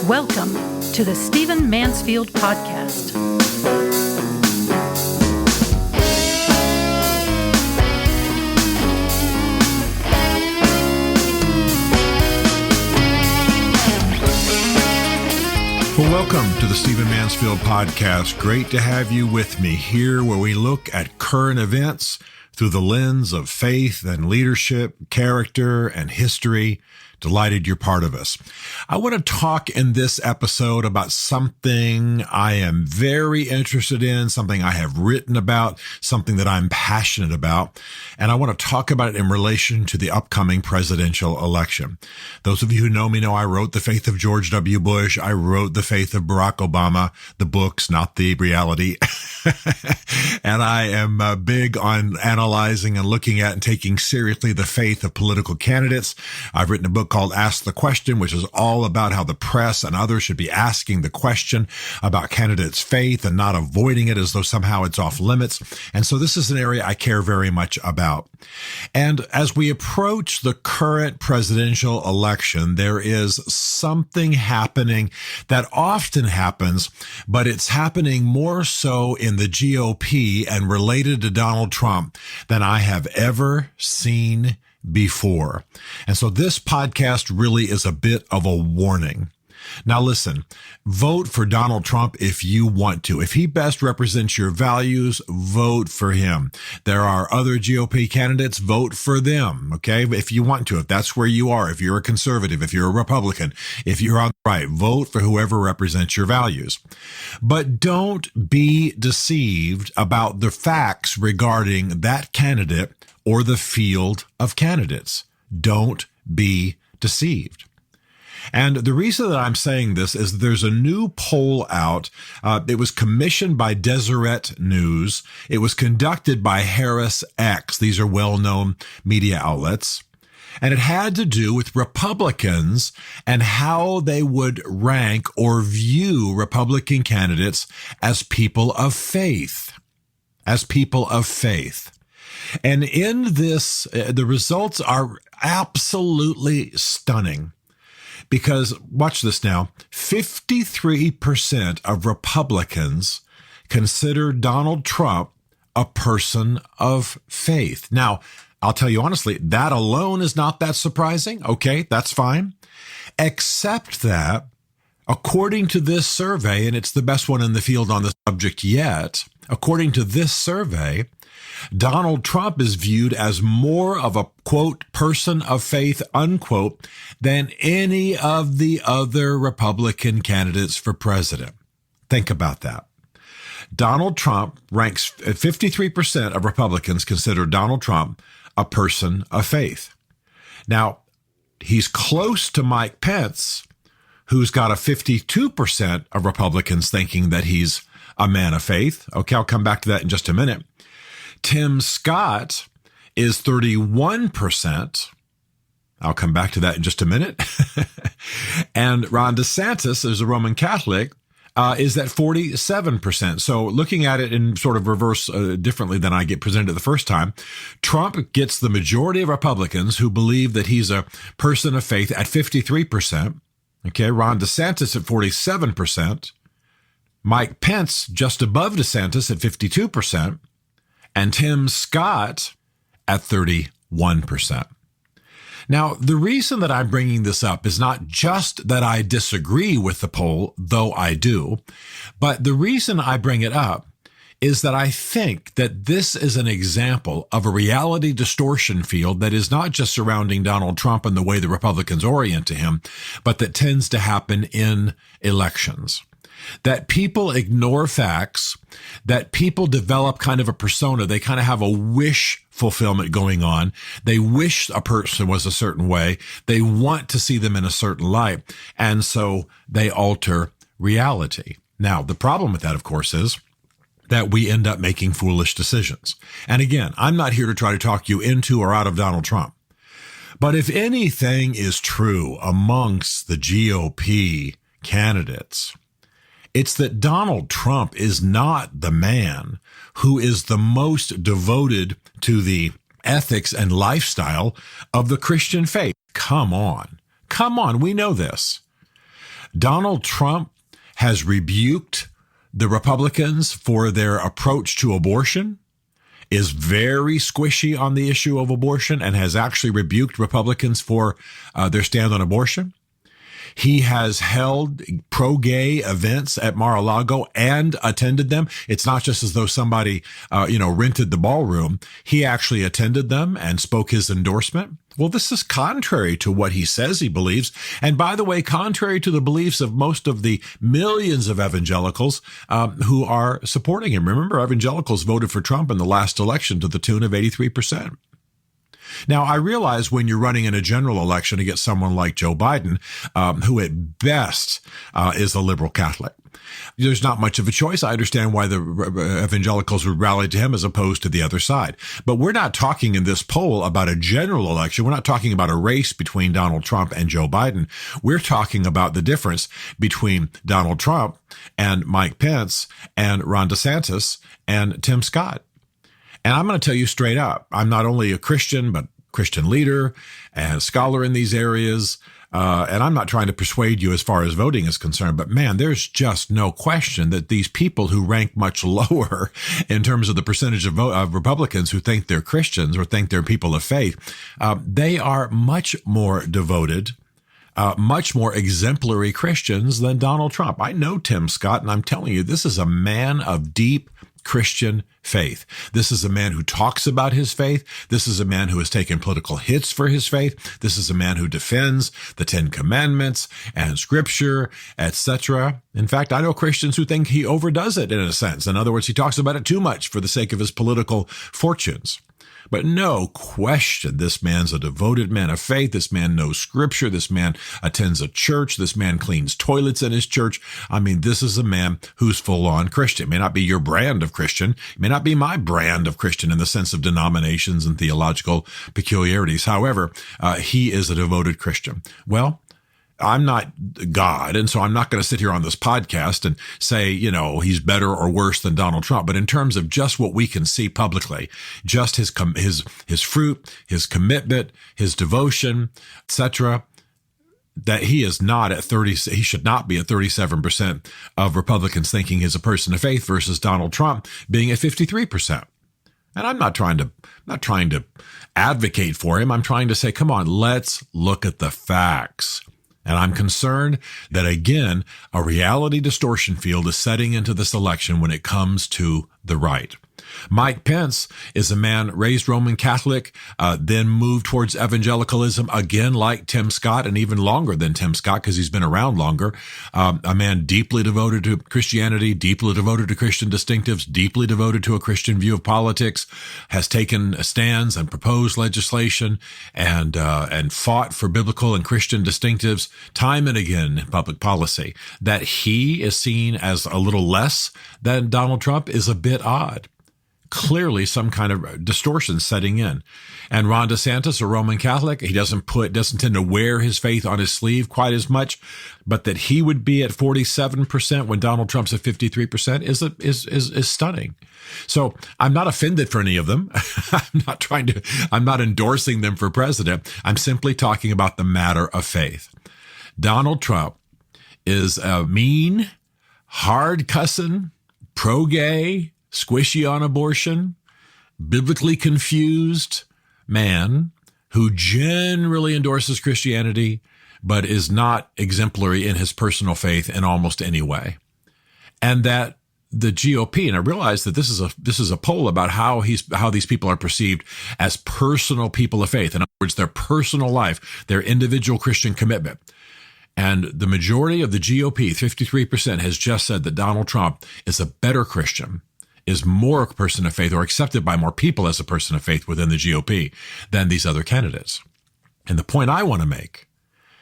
Welcome to the Stephen Mansfield Podcast. Well, welcome to the Stephen Mansfield Podcast. Great to have you with me here where we look at current events through the lens of faith and leadership, character and history. Delighted you're part of us. I want to talk in this episode about something I am very interested in, something I have written about, something that I'm passionate about, and I want to talk about it in relation to the upcoming presidential election. Those of you who know me know I wrote The Faith of George W. Bush. I wrote The Faith of Barack Obama, the books, not the reality. And I am big on analyzing and looking at and taking seriously the faith of political candidates. I've written a book called Ask the Question, which is all about how the press and others should be asking the question about candidates' faith and not avoiding it as though somehow it's off limits. And so this is an area I care very much about. And as we approach the current presidential election, there is something happening that often happens, but it's happening more so in the GOP and related to Donald Trump than I have ever seen before. And so this podcast really is a bit of a warning. Now listen, vote for Donald Trump if you want to. If he best represents your values, vote for him. There are other GOP candidates, vote for them, okay? If you want to, if that's where you are, if you're a conservative, if you're a Republican, if you're on the right, vote for whoever represents your values. But don't be deceived about the facts regarding that candidate or the field of candidates. Don't be deceived. And the reason that I'm saying this is there's a new poll out. It was commissioned by Deseret News. It was conducted by Harris X. These are well-known media outlets. And it had to do with Republicans and how they would rank or view Republican candidates as people of faith. As people of faith. And in this, the results are absolutely stunning. Because, watch this now, 53% of Republicans consider Donald Trump a person of faith. Now, I'll tell you honestly, that alone is not that surprising. Okay, that's fine. Except that, according to this survey, and it's the best one in the field on the subject yet, according to this survey, Donald Trump is viewed as more of a, quote, person of faith, unquote, than any of the other Republican candidates for president. Think about that. Donald Trump ranks, 53% of Republicans consider Donald Trump a person of faith. Now, he's close to Mike Pence, who's got a 52% of Republicans thinking that he's a man of faith. Okay, I'll come back to that in just a minute. Tim Scott is 31%. I'll come back to that in just a minute. And Ron DeSantis, who's a Roman Catholic, is at 47%. So looking at it in sort of reverse differently than I get presented the first time, Trump gets the majority of Republicans who believe that he's a person of faith at 53%. Okay, Ron DeSantis at 47%. Mike Pence just above DeSantis at 52%. And Tim Scott at 31%. Now, the reason that I'm bringing this up is not just that I disagree with the poll, though I do, but the reason I bring it up is that I think that this is an example of a reality distortion field that is not just surrounding Donald Trump and the way the Republicans orient to him, but that tends to happen in elections. That people ignore facts, that people develop kind of a persona. They kind of have a wish fulfillment going on. They wish a person was a certain way. They want to see them in a certain light. And so they alter reality. Now, the problem with that, of course, is that we end up making foolish decisions. And again, I'm not here to try to talk you into or out of Donald Trump. But if anything is true amongst the GOP candidates, it's that Donald Trump is not the man who is the most devoted to the ethics and lifestyle of the Christian faith. Come on. We know this. Donald Trump has rebuked the Republicans for their approach to abortion, is very squishy on the issue of abortion, and has actually rebuked Republicans for their stand on abortion. He has held pro-gay events at Mar-a-Lago and attended them. It's not just as though somebody, rented the ballroom. He actually attended them and spoke his endorsement. Well, this is contrary to what he says he believes. And by the way, contrary to the beliefs of most of the millions of evangelicals who are supporting him. Remember, evangelicals voted for Trump in the last election to the tune of 83%. Now, I realize when you're running in a general election against someone like Joe Biden, who at best is a liberal Catholic, there's not much of a choice. I understand why the evangelicals would rally to him as opposed to the other side. But we're not talking in this poll about a general election. We're not talking about a race between Donald Trump and Joe Biden. We're talking about the difference between Donald Trump and Mike Pence and Ron DeSantis and Tim Scott. And I'm going to tell you straight up, I'm not only a Christian, but Christian leader and scholar in these areas. And I'm not trying to persuade you as far as voting is concerned, but man, there's just no question that these people who rank much lower in terms of the percentage of Republicans who think they're Christians or think they're people of faith, they are much more devoted, much more exemplary Christians than Donald Trump. I know Tim Scott, and I'm telling you, this is a man of deep Christian faith. This is a man who talks about his faith. This is a man who has taken political hits for his faith. This is a man who defends the Ten Commandments and Scripture, etc. In fact, I know Christians who think he overdoes it in a sense. In other words, he talks about it too much for the sake of his political fortunes. But no question, this man's a devoted man of faith. This man knows Scripture. This man attends a church. This man cleans toilets in his church. I mean, this is a man who's full-on Christian. It may not be your brand of Christian. It may not be my brand of Christian in the sense of denominations and theological peculiarities. However, he is a devoted Christian. Well, I'm not God, and so I'm not going to sit here on this podcast and say, he's better or worse than Donald Trump. But in terms of just what we can see publicly, just his fruit, his commitment, his devotion, etc., that he is not at 30, he should not be at 37% of Republicans thinking he's a person of faith versus Donald Trump being at 53%. And I'm not trying to advocate for him. I'm trying to say, come on, let's look at the facts. And I'm concerned that, again, a reality distortion field is setting into this election when it comes to the right. Mike Pence is a man raised Roman Catholic, then moved towards evangelicalism, again, like Tim Scott, and even longer than Tim Scott because he's been around longer. A man deeply devoted to Christianity, deeply devoted to Christian distinctives, deeply devoted to a Christian view of politics, has taken stands and proposed legislation and fought for biblical and Christian distinctives time and again in public policy. That he is seen as a little less than Donald Trump is a bit odd. Clearly some kind of distortion setting in. And Ron DeSantis, a Roman Catholic, he doesn't tend to wear his faith on his sleeve quite as much, but that he would be at 47% when Donald Trump's at 53% is stunning. So I'm not offended for any of them. I'm not endorsing them for president. I'm simply talking about the matter of faith. Donald Trump is a mean, hard cussing, pro-gay, squishy on abortion, biblically confused man who generally endorses Christianity, but is not exemplary in his personal faith in almost any way. And that the GOP, and I realize that this is a poll about how these people are perceived as personal people of faith. In other words, their personal life, their individual Christian commitment. And the majority of the GOP, 53%, has just said that Donald Trump is a better Christian, is more a person of faith, or accepted by more people as a person of faith within the GOP than these other candidates. And the point I want to make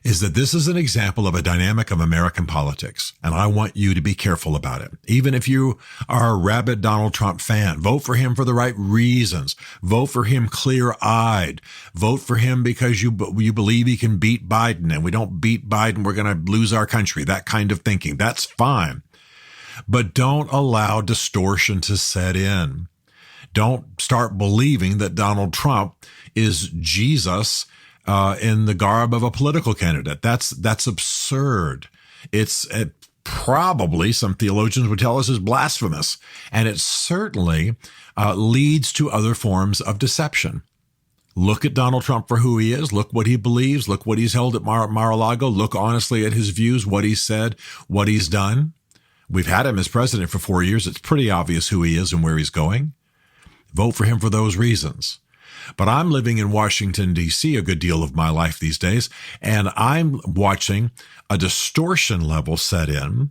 is that this is an example of a dynamic of American politics, and I want you to be careful about it. Even if you are a rabid Donald Trump fan, vote for him for the right reasons. Vote for him clear-eyed. Vote for him because you believe he can beat Biden, and we don't beat Biden, we're going to lose our country. That kind of thinking. That's fine. But don't allow distortion to set in. Don't start believing that Donald Trump is Jesus in the garb of a political candidate. That's absurd. It's probably, some theologians would tell us, is blasphemous. And it certainly leads to other forms of deception. Look at Donald Trump for who he is. Look what he believes. Look what he's held at Mar-a-Lago. Look honestly at his views, what he's said, what he's done. We've had him as president for 4 years. It's pretty obvious who he is and where he's going. Vote for him for those reasons. But I'm living in Washington, D.C. a good deal of my life these days, and I'm watching a distortion level set in,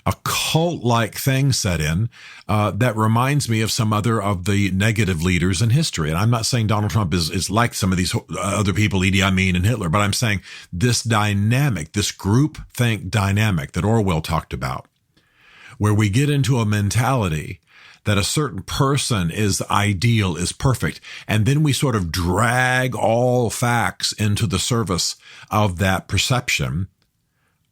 a cult-like thing set in that reminds me of some other of the negative leaders in history. And I'm not saying Donald Trump is like some of these other people, Idi Amin and Hitler, but I'm saying this dynamic, this groupthink dynamic that Orwell talked about, where we get into a mentality that a certain person is ideal, is perfect, and then we sort of drag all facts into the service of that perception,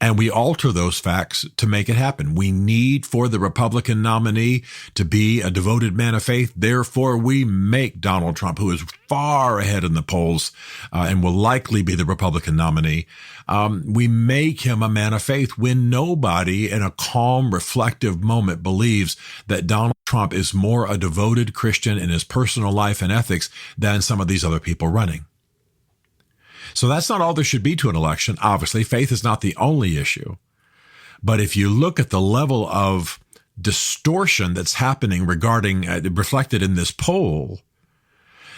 and we alter those facts to make it happen. We need for the Republican nominee to be a devoted man of faith. Therefore, we make Donald Trump, who is far ahead in the polls and will likely be the Republican nominee, we make him a man of faith when nobody in a calm, reflective moment believes that Donald Trump is more a devoted Christian in his personal life and ethics than some of these other people running. So that's not all there should be to an election. Obviously, faith is not the only issue. But if you look at the level of distortion that's happening regarding, reflected in this poll,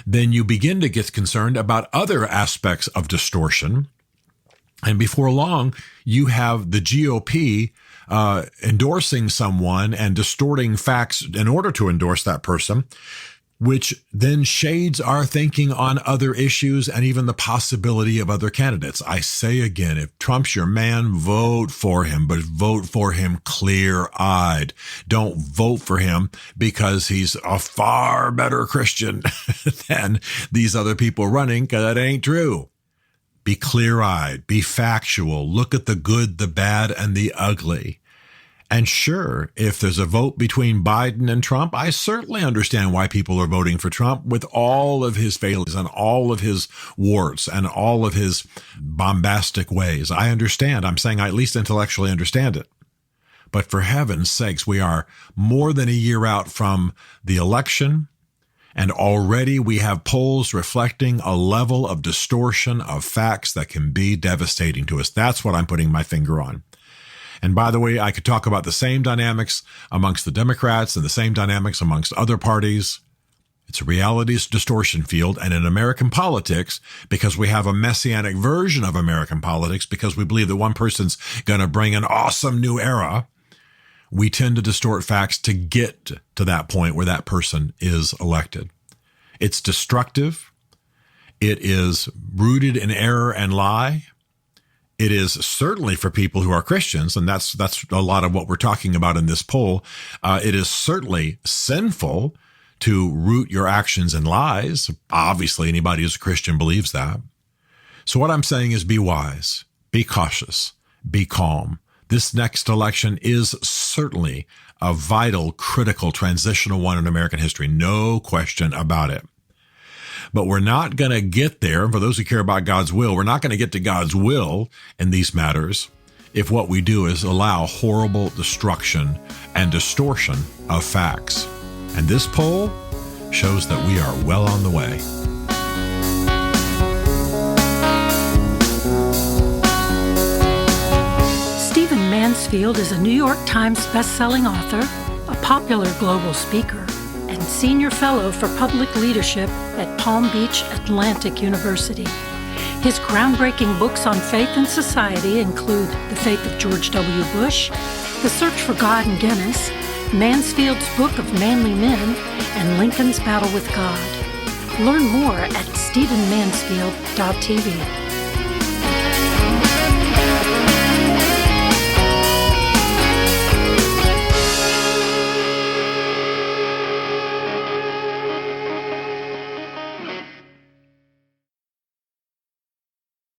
then you begin to get concerned about other aspects of distortion. And before long, you have the GOP endorsing someone and distorting facts in order to endorse that person, which then shades our thinking on other issues and even the possibility of other candidates. I say again, if Trump's your man, vote for him, but vote for him clear-eyed. Don't vote for him because he's a far better Christian than these other people running, because that ain't true. Be clear-eyed, be factual, look at the good, the bad, and the ugly. And sure, if there's a vote between Biden and Trump, I certainly understand why people are voting for Trump with all of his failings and all of his warts and all of his bombastic ways. I understand. I'm saying I at least intellectually understand it. But for heaven's sakes, we are more than a year out from the election, and already we have polls reflecting a level of distortion of facts that can be devastating to us. That's what I'm putting my finger on. And by the way, I could talk about the same dynamics amongst the Democrats and the same dynamics amongst other parties. It's a realities distortion field. And in American politics, because we have a messianic version of American politics, because we believe that one person's going to bring an awesome new era, we tend to distort facts to get to that point where that person is elected. It's destructive. It is rooted in error and lie. It is certainly for people who are Christians, and that's a lot of what we're talking about in this poll. It is certainly sinful to root your actions in lies. Obviously, anybody who's a Christian believes that. So what I'm saying is be wise, be cautious, be calm. This next election is certainly a vital, critical, transitional one in American history. No question about it. But we're not going to get there. For those who care about God's will, we're not going to get to God's will in these matters if what we do is allow horrible destruction and distortion of facts. And this poll shows that we are well on the way. Stephen Mansfield is a New York Times bestselling author, a popular global speaker, and senior fellow for public leadership at Palm Beach Atlantic University. His groundbreaking books on faith and society include The Faith of George W. Bush, The Search for God in Guinness, Mansfield's Book of Manly Men, and Lincoln's Battle with God. Learn more at stephenmansfield.tv.